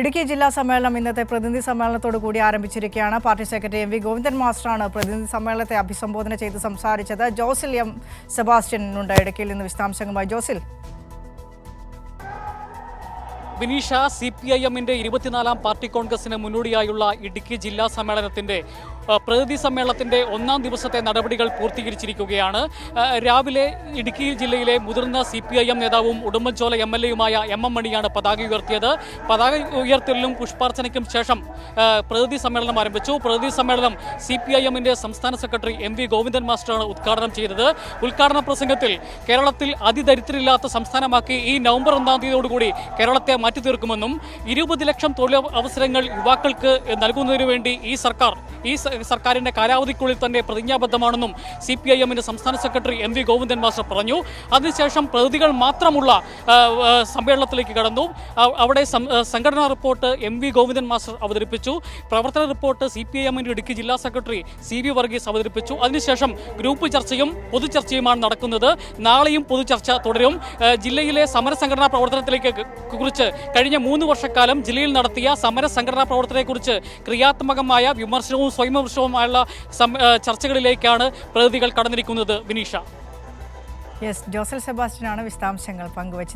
ഇടുക്കി ജില്ലാ സമ്മേളനം ഇന്നത്തെ പ്രതിനിധി സമ്മേളനത്തോടു കൂടി ആരംഭിച്ചിരിക്കുകയാണ്. Party secretary M V Govindan മാസ്റ്ററാണ് പ്രതിനിധി സമ്മേളനത്തെ അഭിസംബോധന ചെയ്ത് സംസാരിച്ചത്. ജോസിൽ എം സെബാസ്റ്റ്യൻ ഉണ്ട് ഇടുക്കിയിൽ നിന്ന് വിശദാംശങ്ങളുമായി. ജോസിൽ. വിനീഷ, CPIM-ന്റെ 24ാം പാർട്ടി കോൺഗ്രസിന് മുന്നോടിയായുള്ള ഇടുക്കി ജില്ലാ സമ്മേളനത്തിന്റെ പ്രതിനിധി സമ്മേളനത്തിന്റെ ഒന്നാം ദിവസത്തെ നടപടികൾ പൂർത്തീകരിച്ചിരിക്കുകയാണ്. രാവിലെ ഇടുക്കി ജില്ലയിലെ മുതിർന്ന CPIM നേതാവും ഉടുമ്പൻചോല MLA-യുമായ MM മണിയാണ് പതാക ഉയർത്തിയത്. പതാക ഉയർത്തലിനും പുഷ്പാർച്ചനയ്ക്കും ശേഷം പ്രതിനിധി സമ്മേളനം ആരംഭിച്ചു. പ്രതിനിധി സമ്മേളനം CPIM-ന്റെ സംസ്ഥാന സെക്രട്ടറി എം വി ഗോവിന്ദൻ മാസ്റ്ററാണ് ഉദ്ഘാടനം ചെയ്തത്. ഉദ്ഘാടന പ്രസംഗത്തിൽ കേരളത്തിൽ അതിദരിദ്രരില്ലാത്ത സംസ്ഥാനമാക്കി ഈ നവംബർ 1-ാം തീയതിയോടുകൂടി കേരളത്തെ മാറ്റി തീർക്കുമെന്നും 20 ലക്ഷം തൊഴിൽ അവസരങ്ങൾ യുവാക്കൾക്ക് നൽകുന്നതിനു വേണ്ടി ഈ സർക്കാരിന്റെ കാലാവധിക്കുള്ളിൽ തന്നെ പ്രതിജ്ഞാബദ്ധമാണെന്നും CPIM-ന്റെ സംസ്ഥാന secretary M V Govindan master പറഞ്ഞു. അതിനുശേഷം പ്രതിനിധികൾ മാത്രമുള്ള സമ്മേളനത്തിലേക്ക് കടന്നു. അവിടെ സംഘടനാ report M V Govindan master അവതരിപ്പിച്ചു. പ്രവർത്തന റിപ്പോർട്ട് CPIM-ന്റെ ഇടുക്കി ജില്ലാ സെക്രട്ടറി CV വർഗീസ് അവതരിപ്പിച്ചു. അതിനുശേഷം ഗ്രൂപ്പ് ചർച്ചയും പൊതുചർച്ചയുമാണ് നടക്കുന്നത്. നാളെയും പൊതുചർച്ച തുടരും. ജില്ലയിലെ സമരസംഘടനാ പ്രവർത്തനത്തിലേക്ക് കുറിച്ച് കഴിഞ്ഞ 3 വർഷക്കാലം ജില്ലയിൽ നടത്തിയ സമര സംഘടനാ പ്രവർത്തനത്തെക്കുറിച്ച് ക്രിയാത്മകമായ വിമർശനവും സ്വയംവിമർശനവുമായുള്ള ചർച്ചകളിലേക്കാണ് പ്രതിനിധികൾ കടന്നിരിക്കുന്നത്. വിനീഷ. ജോസൽ സെബാസ്റ്റ്യനാണ് വിശദാംശങ്ങൾ പങ്കുവച്ചത്.